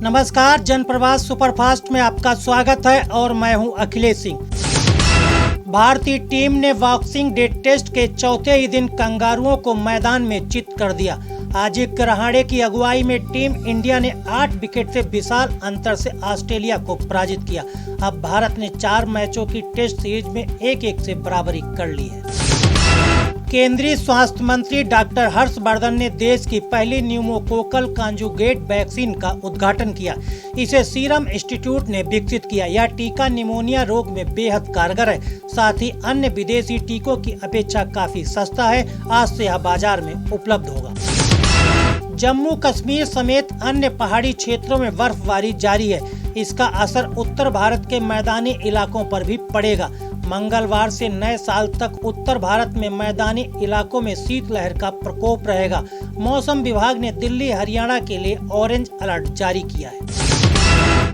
नमस्कार, जनप्रवास सुपरफास्ट में आपका स्वागत है और मैं हूं अखिलेश सिंह। भारतीय टीम ने बॉक्सिंग डे टेस्ट के चौथे ही दिन कंगारुओं को मैदान में चित कर दिया। अजिंक्य रहाणे की अगुवाई में टीम इंडिया ने 8 विकेट से विशाल अंतर से ऑस्ट्रेलिया को पराजित किया। अब भारत ने 4 मैचों की टेस्ट सीरीज में 1-1 से बराबरी कर ली है। केंद्रीय स्वास्थ्य मंत्री डॉक्टर हर्षवर्धन ने देश की पहली न्यूमोकोकल कॉन्जुगेट वैक्सीन का उद्घाटन किया। इसे सीरम इंस्टीट्यूट ने विकसित किया। यह टीका निमोनिया रोग में बेहद कारगर है। साथ ही अन्य विदेशी टीकों की अपेक्षा काफी सस्ता है। आज से यह बाजार में उपलब्ध होगा। जम्मू कश्मीर समेत अन्य पहाड़ी क्षेत्रों में बर्फबारी जारी है। इसका असर उत्तर भारत के मैदानी इलाकों पर भी पड़ेगा। मंगलवार से नए साल तक उत्तर भारत में मैदानी इलाकों में शीतलहर का प्रकोप रहेगा। मौसम विभाग ने दिल्ली हरियाणा के लिए ऑरेंज अलर्ट जारी किया है।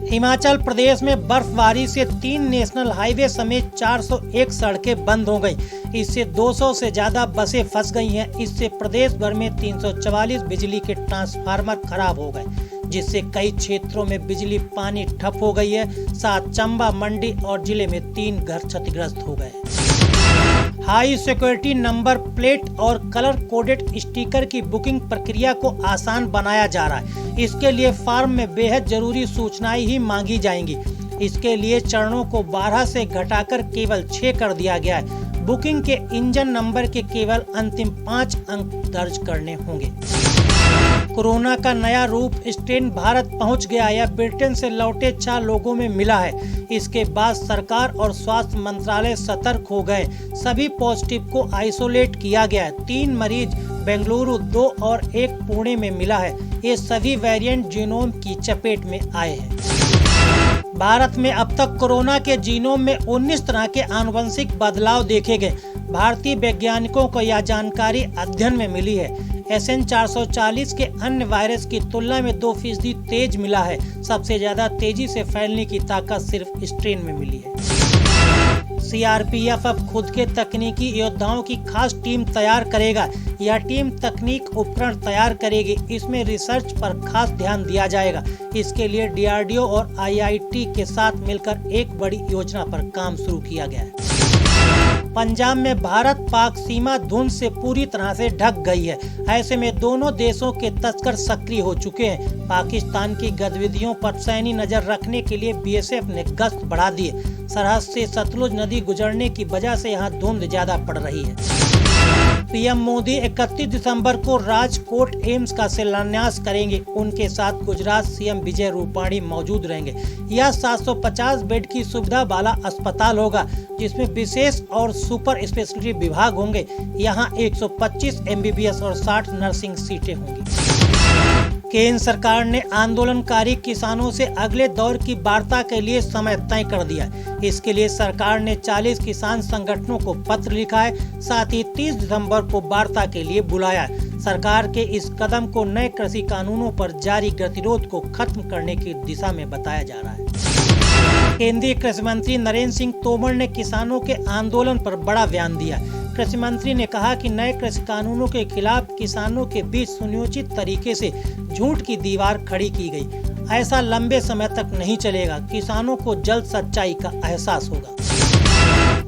हिमाचल प्रदेश में बर्फबारी से 3 नेशनल हाईवे समेत 401 सड़कें बंद हो गई। इससे 200 से ज्यादा बसें फंस गई हैं। इससे प्रदेश भर में 344 बिजली के ट्रांसफार्मर खराब हो गए, जिससे कई क्षेत्रों में बिजली पानी ठप हो गई है। साथ चंबा, मंडी और जिले में 3 घर क्षतिग्रस्त हो गए। हाई सिक्योरिटी नंबर प्लेट और कलर कोडेड स्टिकर की बुकिंग प्रक्रिया को आसान बनाया जा रहा है। इसके लिए फॉर्म में बेहद जरूरी सूचनाएं ही मांगी जाएंगी। इसके लिए चरणों को 12 से घटाकर केवल 6 कर दिया गया है। बुकिंग के इंजन नंबर के केवल अंतिम 5 अंक दर्ज करने होंगे। कोरोना का नया रूप स्ट्रेन भारत पहुंच गया। यह ब्रिटेन से लौटे 4 लोगों में मिला है। इसके बाद सरकार और स्वास्थ्य मंत्रालय सतर्क हो गए। सभी पॉजिटिव को आइसोलेट किया गया है। 3 मरीज बेंगलुरु, 2 और 1 पुणे में मिला है। ये सभी वेरिएंट जीनोम की चपेट में आए हैं। भारत में अब तक कोरोना के जीनोम में 19 तरह के आनुवंशिक बदलाव देखे गए। भारतीय वैज्ञानिकों को यह जानकारी अध्ययन में मिली है। SN440 के अन्य वायरस की तुलना में 2% तेज मिला है। सबसे ज्यादा तेजी से फैलने की ताकत सिर्फ स्ट्रेन में मिली है। CRPF अब खुद के तकनीकी योद्धाओं की खास टीम तैयार करेगा। यह टीम तकनीक उपकरण तैयार करेगी। इसमें रिसर्च पर खास ध्यान दिया जाएगा। इसके लिए DRDO और IIT के साथ मिलकर एक बड़ी योजना पर काम शुरू किया गया है। पंजाब में भारत पाक सीमा धुंध से पूरी तरह से ढक गई है। ऐसे में दोनों देशों के तस्कर सक्रिय हो चुके हैं। पाकिस्तान की गतिविधियों पर पैनी नजर रखने के लिए BSF ने गश्त बढ़ा दी है। सरहद से सतलुज नदी गुजरने की वजह से यहाँ धुंध ज्यादा पड़ रही है। पीएम मोदी 31 दिसंबर को राजकोट एम्स का शिलान्यास करेंगे। उनके साथ गुजरात CM विजय रूपाणी मौजूद रहेंगे। यह 750 बेड की सुविधा वाला अस्पताल होगा, जिसमें विशेष और सुपर स्पेशलिटी विभाग होंगे। यहाँ 125 MBBS और 60 नर्सिंग सीटें होंगी। केंद्र सरकार ने आंदोलनकारी किसानों से अगले दौर की वार्ता के लिए समय तय कर दिया। इसके लिए सरकार ने 40 किसान संगठनों को पत्र लिखा है। साथ ही 30 दिसंबर को वार्ता के लिए बुलाया है। सरकार के इस कदम को नए कृषि कानूनों पर जारी गतिरोध को खत्म करने की दिशा में बताया जा रहा है। केंद्रीय कृषि मंत्री नरेंद्र सिंह तोमर ने किसानों के आंदोलन पर बड़ा बयान दिया। कृषि मंत्री ने कहा कि नए कृषि कानूनों के खिलाफ किसानों के बीच सुनियोजित तरीके से झूठ की दीवार खड़ी की गई। ऐसा लंबे समय तक नहीं चलेगा। किसानों को जल्द सच्चाई का एहसास होगा।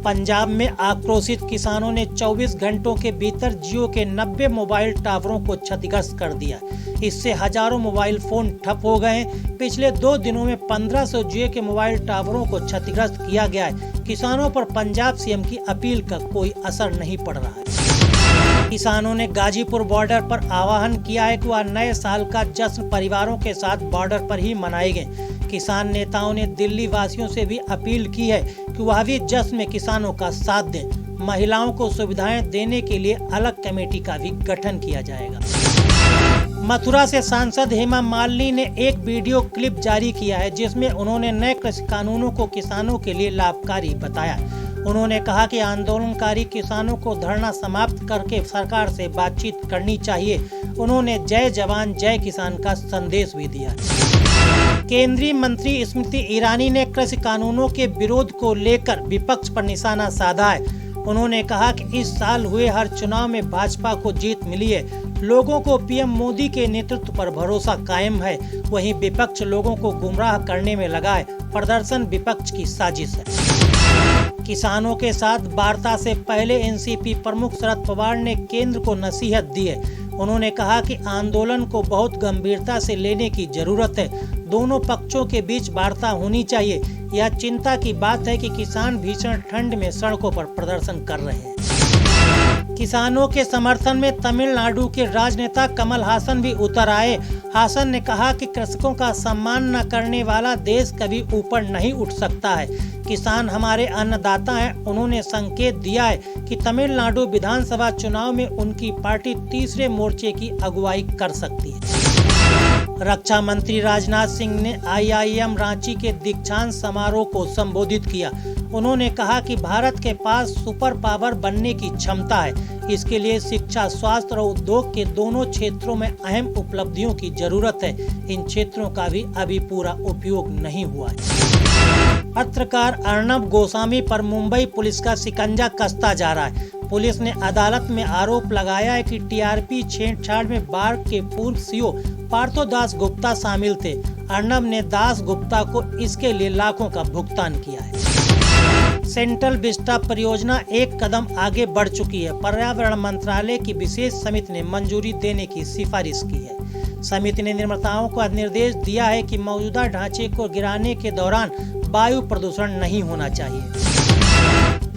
पंजाब में आक्रोशित किसानों ने 24 घंटों के भीतर जियो के 90 मोबाइल टावरों को क्षतिग्रस्त कर दिया। इससे हजारों मोबाइल फोन ठप हो गए। पिछले 2 दिनों में 1500 जियो के मोबाइल टावरों को क्षतिग्रस्त किया गया है। किसानों पर पंजाब CM की अपील का कोई असर नहीं पड़ रहा है। किसानों ने गाजीपुर बॉर्डर पर आह्वान किया है कि वह नए साल का जश्न परिवारों के साथ बॉर्डर पर ही मनाएंगे। किसान नेताओं ने दिल्ली वासियों से भी अपील की है कि वह भी जश्न में किसानों का साथ दें। महिलाओं को सुविधाएं देने के लिए अलग कमेटी का भी गठन किया जाएगा। मथुरा से सांसद हेमा मालिनी ने एक वीडियो क्लिप जारी किया है, जिसमें उन्होंने नए कृषि कानूनों को किसानों के लिए लाभकारी बताया। उन्होंने कहा कि आंदोलनकारी किसानों को धरना समाप्त करके सरकार से बातचीत करनी चाहिए। उन्होंने जय जवान जय किसान का संदेश भी दिया। केंद्रीय मंत्री स्मृति ईरानी ने कृषि कानूनों के विरोध को लेकर विपक्ष पर निशाना साधा है। उन्होंने कहा कि इस साल हुए हर चुनाव में भाजपा को जीत मिली है, लोगों को पीएम मोदी के नेतृत्व पर भरोसा कायम है, वहीं विपक्ष लोगों को गुमराह करने में लगा है। प्रदर्शन विपक्ष की साजिश है। किसानों के साथ वार्ता से पहले एनसीपी प्रमुख शरद पवार ने केंद्र को नसीहत दी है। उन्होंने कहा कि आंदोलन को बहुत गंभीरता से लेने की जरूरत है। दोनों पक्षों के बीच वार्ता होनी चाहिए। यह चिंता की बात है कि किसान भीषण ठंड में सड़कों पर प्रदर्शन कर रहे हैं। किसानों के समर्थन में तमिलनाडु के राजनेता कमल हासन भी उतर आए। हासन ने कहा कि कृषकों का सम्मान न करने वाला देश कभी ऊपर नहीं उठ सकता है। किसान हमारे अन्नदाता हैं। उन्होंने संकेत दिया है कि तमिलनाडु विधानसभा चुनाव में उनकी पार्टी तीसरे मोर्चे की अगुवाई कर सकती है। रक्षा मंत्री राजनाथ सिंह ने IIM रांची के दीक्षांत समारोह को संबोधित किया। उन्होंने कहा कि भारत के पास सुपर पावर बनने की क्षमता है। इसके लिए शिक्षा, स्वास्थ्य और उद्योग के दोनों क्षेत्रों में अहम उपलब्धियों की जरूरत है। इन क्षेत्रों का भी अभी पूरा उपयोग नहीं हुआ है। पत्रकार अर्नब गोस्वामी पर मुंबई पुलिस का शिकंजा कसता जा रहा है। पुलिस ने अदालत में आरोप लगाया है कि TRP छेड़छाड़ में बार के पूर्व CEO पार्थो दास गुप्ता शामिल थे। अर्नब ने दास गुप्ता को इसके लिए लाखों का भुगतान किया है। सेंट्रल विस्टा परियोजना एक कदम आगे बढ़ चुकी है। पर्यावरण मंत्रालय की विशेष समिति ने मंजूरी देने की सिफारिश की है। समिति ने निर्माताओं को निर्देश दिया है कि मौजूदा ढांचे को गिराने के दौरान वायु प्रदूषण नहीं होना चाहिए।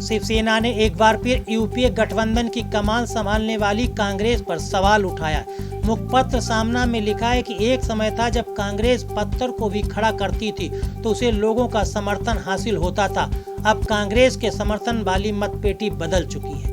शिवसेना ने एक बार फिर यूपीए गठबंधन की कमान संभालने वाली कांग्रेस पर सवाल उठाया। मुखपत्र सामना में लिखा है कि एक समय था जब कांग्रेस पत्थर को भी खड़ा करती थी तो उसे लोगों का समर्थन हासिल होता था। अब कांग्रेस के समर्थन वाली मतपेटी बदल चुकी है।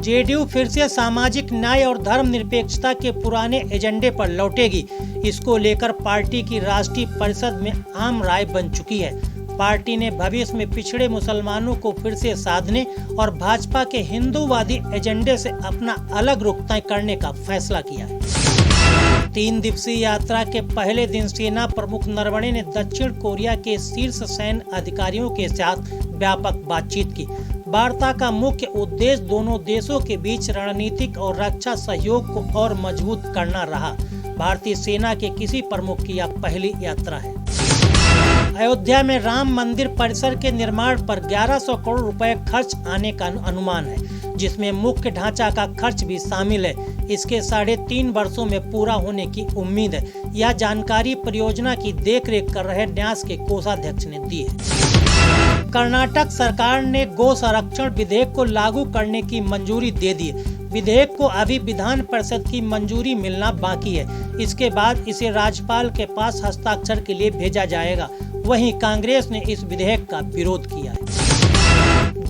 जेडीयू फिर से सामाजिक न्याय और धर्मनिरपेक्षता के पुराने एजेंडे पर लौटेगी। इसको लेकर पार्टी की राष्ट्रीय परिषद में आम राय बन चुकी है। पार्टी ने भविष्य में पिछड़े मुसलमानों को फिर से साधने और भाजपा के हिंदूवादी एजेंडे से अपना अलग रुख तय करने का फैसला किया है। 3 दिवसीय यात्रा के पहले दिन सेना प्रमुख नरवणे ने दक्षिण कोरिया के शीर्ष सैन्य अधिकारियों के साथ व्यापक बातचीत की। वार्ता का मुख्य उद्देश्य दोनों देशों के बीच रणनीतिक और रक्षा सहयोग को और मजबूत करना रहा। भारतीय सेना के किसी प्रमुख की यह पहली यात्रा है। अयोध्या में राम मंदिर परिसर के निर्माण पर 1100 करोड़ रुपए खर्च आने का अनुमान है, जिसमें मुख्य ढांचा का खर्च भी शामिल है। इसके 3.5 वर्षों में पूरा होने की उम्मीद है। यह जानकारी परियोजना की देखरेख कर रहे न्यास के कोषाध्यक्ष ने दी है। कर्नाटक सरकार ने गो संरक्षण विधेयक को लागू करने की मंजूरी दे दी है। विधेयक को अभी विधान परिषद की मंजूरी मिलना बाकी है। इसके बाद इसे राज्यपाल के पास हस्ताक्षर के लिए भेजा जाएगा। वहीं कांग्रेस ने इस विधेयक का विरोध किया है।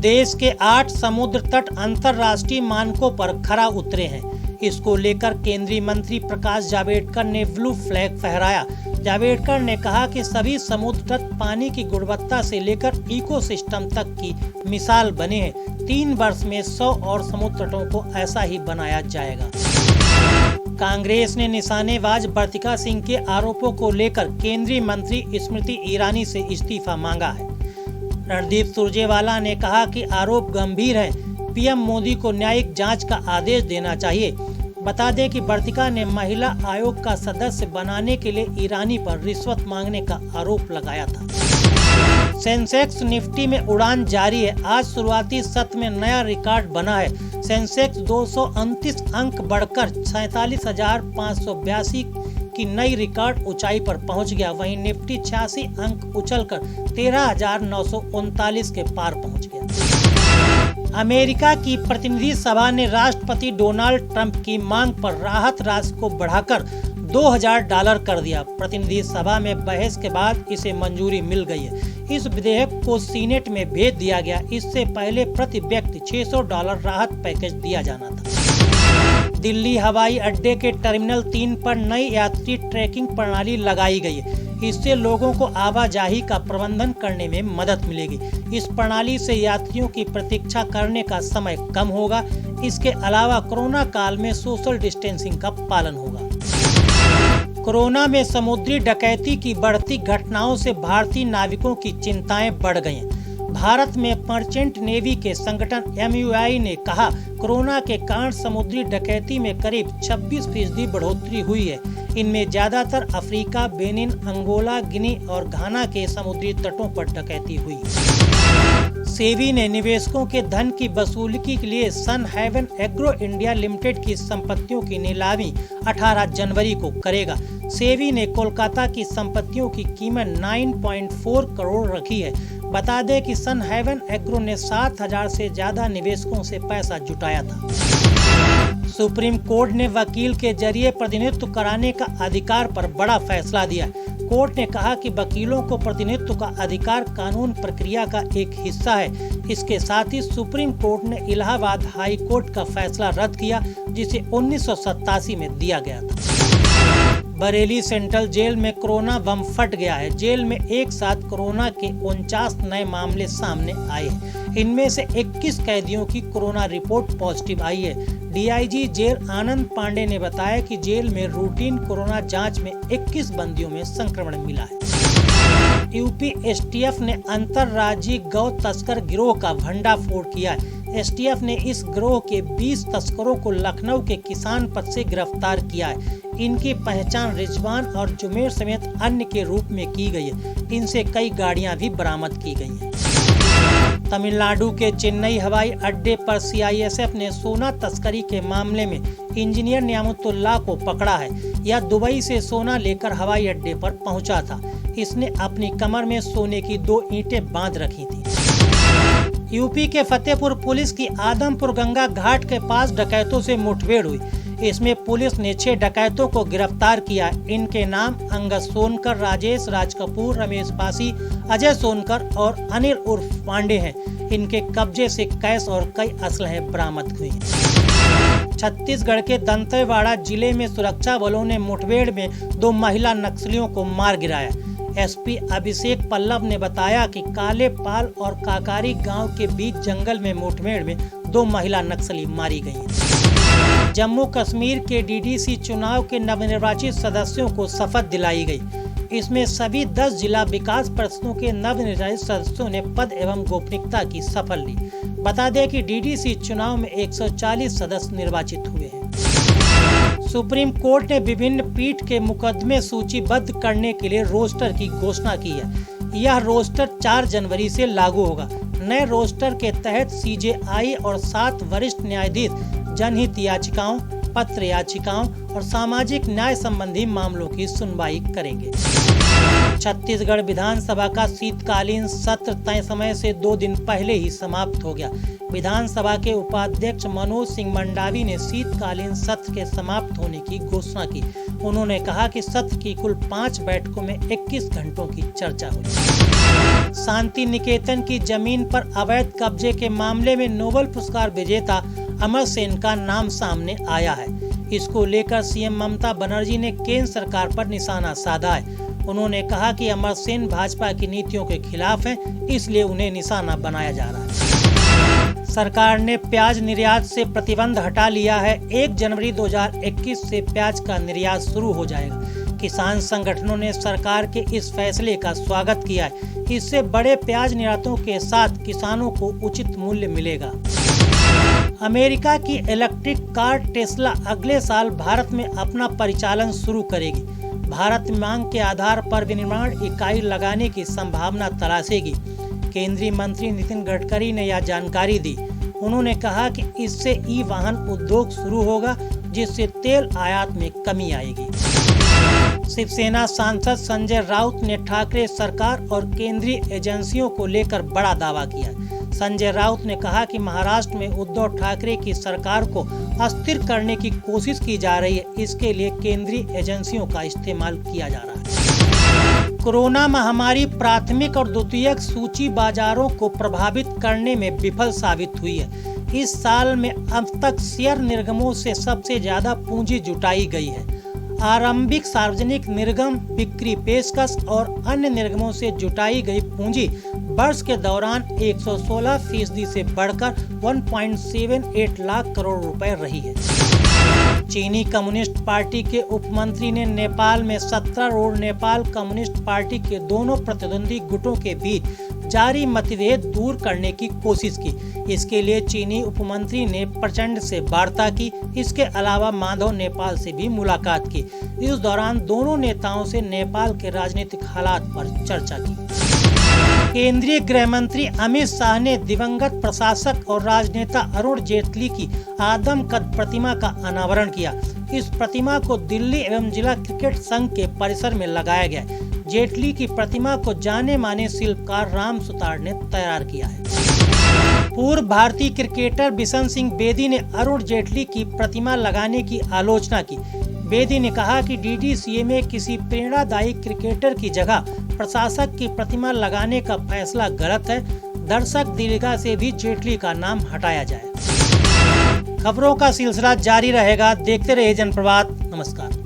देश के 8 समुद्र तट अंतर्राष्ट्रीय मानकों पर खरा उतरे हैं। इसको लेकर केंद्रीय मंत्री प्रकाश जावड़ेकर ने ब्लू फ्लैग फहराया। जावड़ेकर ने कहा कि सभी समुद्र तट पानी की गुणवत्ता से लेकर इकोसिस्टम तक की मिसाल बने हैं। 3 वर्ष में 100 और समुद्र तटों को ऐसा ही बनाया जाएगा। कांग्रेस ने निशानेबाज वर्तिका सिंह के आरोपों को लेकर केंद्रीय मंत्री स्मृति ईरानी से इस्तीफा मांगा है। रणदीप सुरजेवाला ने कहा कि आरोप गंभीर है। पीएम मोदी को न्यायिक जांच का आदेश देना चाहिए। बता दें कि वर्तिका ने महिला आयोग का सदस्य बनाने के लिए ईरानी पर रिश्वत मांगने का आरोप लगाया था। सेंसेक्स निफ्टी में उड़ान जारी है। आज शुरुआती सत्र में नया रिकॉर्ड बना है। सेंसेक्स 229 अंक बढ़कर 47,582 की नई रिकॉर्ड ऊंचाई पर पहुंच गया। वहीं निफ्टी 86 अंक उछलकर 13,939 के पार पहुंच गया। अमेरिका की प्रतिनिधि सभा ने राष्ट्रपति डोनाल्ड ट्रंप की मांग पर राहत राशि को बढ़ाकर $2,000 कर दिया। प्रतिनिधि सभा में बहस के बाद इसे मंजूरी मिल गई है। इस विधेयक को सीनेट में भेज दिया गया। इससे पहले प्रति व्यक्ति $600 राहत पैकेज दिया जाना था। दिल्ली हवाई अड्डे के टर्मिनल 3 पर नई यात्री ट्रैकिंग प्रणाली लगाई गई है। इससे लोगों को आवाजाही का प्रबंधन करने में मदद मिलेगी। इस प्रणाली से यात्रियों की प्रतीक्षा करने का समय कम होगा। इसके अलावा कोरोना काल में सोशल डिस्टेंसिंग का पालन होगा। कोरोना में समुद्री डकैती की बढ़ती घटनाओं से भारतीय नाविकों की चिंताएं बढ़ गई हैं। भारत में मर्चेंट नेवी के संगठन MUI ने कहा, कोरोना के कारण समुद्री डकैती में करीब 26% बढ़ोतरी हुई है। इनमें ज्यादातर अफ्रीका, बेनिन, अंगोला, गिनी और घाना के समुद्री तटों पर डकैती हुई। सेबी ने निवेशकों के धन की वसूली के लिए सन हेवन एग्रो इंडिया लिमिटेड की संपत्तियों की नीलामी 18 जनवरी को करेगा। सेबी ने कोलकाता की संपत्तियों की कीमत 9.4 करोड़ रखी है। बता दें कि सन हेवन एग्रो ने 7,000 से ज्यादा निवेशकों से पैसा जुटाया था। सुप्रीम कोर्ट ने वकील के जरिए प्रतिनिधित्व कराने का अधिकार पर बड़ा फैसला दिया। कोर्ट ने कहा कि वकीलों को प्रतिनिधित्व का अधिकार कानून प्रक्रिया का एक हिस्सा है। इसके साथ ही सुप्रीम कोर्ट ने इलाहाबाद हाई कोर्ट का फैसला रद्द किया, जिसे 1987 में दिया गया था। बरेली सेंट्रल जेल में कोरोना बम फट गया है। जेल में एक साथ कोरोना के 49 नए मामले सामने आए हैं। इनमें से 21 कैदियों की कोरोना रिपोर्ट पॉजिटिव आई है। DIG जेल आनंद पांडे ने बताया कि जेल में रूटीन कोरोना जांच में 21 बंदियों में संक्रमण मिला है। यूपी STF ने अंतर्राज्यीय गौ तस्कर गिरोह का भंडाफोड़ किया है। STF ने इस गिरोह के 20 तस्करों को लखनऊ के किसान पथ से गिरफ्तार किया है। इनकी पहचान रिजवान और जुमेर समेत अन्य के रूप में की गई है। इनसे कई गाड़ियां भी बरामद की गई हैं। तमिलनाडु के चेन्नई हवाई अड्डे पर CISF ने सोना तस्करी के मामले में इंजीनियर नियामतुल्लाह को पकड़ा है। यह दुबई से सोना लेकर हवाई अड्डे पर पहुंचा था। इसने अपनी कमर में सोने की 2 ईंटें बांध रखी थी। यूपी के फतेहपुर पुलिस की आदमपुर गंगा घाट के पास डकैतों से मुठभेड़ हुई। इसमें पुलिस ने 6 डकैतों को गिरफ्तार किया। इनके नाम अंगद सोनकर, राजेश राज कपूर, रमेश पासी, अजय सोनकर और अनिल उर्फ पांडे हैं। इनके कब्जे से कैश और कई असलहे बरामद हुए। छत्तीसगढ़ के दंतेवाड़ा जिले में सुरक्षा बलों ने मुठभेड़ में 2 महिला नक्सलियों को मार गिराया। SP अभिषेक पल्लव ने बताया कि काले पाल और काकारी गांव के बीच जंगल में मुठभेड़ में 2 महिला नक्सली मारी गई। जम्मू कश्मीर के DDC चुनाव के नवनिर्वाचित सदस्यों को शपथ दिलाई गई। इसमें सभी 10 जिला विकास परिषदों के नवनिर्वाचित सदस्यों ने पद एवं गोपनीयता की शपथ ली। बता दें कि DDC चुनाव में 140 सदस्य निर्वाचित हुए हैं। सुप्रीम कोर्ट ने विभिन्न पीठ के मुकदमे सूचीबद्ध करने के लिए रोस्टर की घोषणा की है। यह रोस्टर 4 जनवरी से लागू होगा। नए रोस्टर के तहत CJI और 7 वरिष्ठ न्यायाधीश जनहित याचिकाओं, पत्र याचिकाओं और सामाजिक न्याय संबंधी मामलों की सुनवाई करेंगे। छत्तीसगढ़ विधानसभा का शीतकालीन सत्र तय समय से 2 दिन पहले ही समाप्त हो गया। विधानसभा के उपाध्यक्ष मनोज सिंह मंडावी ने शीतकालीन सत्र के समाप्त होने की घोषणा की। उन्होंने कहा कि सत्र की कुल 5 बैठकों में 21 घंटों की चर्चा हुई। शांति निकेतन की जमीन पर अवैध कब्जे के मामले में नोबेल पुरस्कार विजेता अमर सेन का नाम सामने आया है। इसको लेकर CM ममता बनर्जी ने केंद्र सरकार पर निशाना साधा है। उन्होंने कहा कि अमर सेन भाजपा की नीतियों के खिलाफ हैं, इसलिए उन्हें निशाना बनाया जा रहा है। सरकार ने प्याज निर्यात से प्रतिबंध हटा लिया है। 1 जनवरी 2021 से प्याज का निर्यात शुरू हो जाएगा। किसान संगठनों ने सरकार के इस फैसले का स्वागत किया है। इससे बड़े प्याज निर्यातों के साथ किसानों को उचित मूल्य मिलेगा। अमेरिका की इलेक्ट्रिक कार टेस्ला अगले साल भारत में अपना परिचालन शुरू करेगी। भारत में मांग के आधार पर विनिर्माण इकाई लगाने की संभावना तलाशेगी। केंद्रीय मंत्री नितिन गडकरी ने यह जानकारी दी। उन्होंने कहा कि इससे ई-वाहन उद्योग शुरू होगा, जिससे तेल आयात में कमी आएगी। शिवसेना सांसद संजय राउत ने ठाकरे सरकार और केंद्रीय एजेंसियों को लेकर बड़ा दावा किया। संजय राउत ने कहा कि महाराष्ट्र में उद्धव ठाकरे की सरकार को अस्थिर करने की कोशिश की जा रही है। इसके लिए केंद्रीय एजेंसियों का इस्तेमाल किया जा रहा है। कोरोना महामारी प्राथमिक और द्वितीयक सूची बाजारों को प्रभावित करने में विफल साबित हुई है। इस साल में अब तक शेयर निर्गमों से सबसे ज्यादा पूंजी जुटाई गई है। आरंभिक सार्वजनिक निर्गम, बिक्री पेशकश और अन्य निर्गमों से जुटाई गई पूंजी वर्ष के दौरान 116% से बढ़कर 1.78 लाख करोड़ रुपए रही है। चीनी कम्युनिस्ट पार्टी के उपमंत्री ने नेपाल में 17 रोड नेपाल कम्युनिस्ट पार्टी के दोनों प्रतिद्वंदी गुटों के बीच जारी मतभेद दूर करने की कोशिश की। इसके लिए चीनी उपमंत्री ने प्रचंड से वार्ता की। इसके अलावा माधव नेपाल से भी मुलाकात की। इस दौरान दोनों नेताओं से नेपाल के राजनीतिक हालात पर चर्चा की। केंद्रीय गृह मंत्री अमित शाह ने दिवंगत प्रशासक और राजनेता अरुण जेटली की आदमकद प्रतिमा का अनावरण किया। इस प्रतिमा को दिल्ली एवं जिला क्रिकेट संघ के परिसर में लगाया गया। जेटली की प्रतिमा को जाने माने शिल्पकार राम सुतार ने तैयार किया है। पूर्व भारतीय क्रिकेटर बिशन सिंह बेदी ने अरुण जेटली की प्रतिमा लगाने की आलोचना की। बेदी ने कहा कि डीडीसीए में किसी प्रेरणादायी क्रिकेटर की जगह प्रशासक की प्रतिमा लगाने का फैसला गलत है। दर्शक दीर्घा से भी जेटली का नाम हटाया जाए। खबरों का सिलसिला जारी रहेगा। देखते रहिए जनप्रभात। नमस्कार।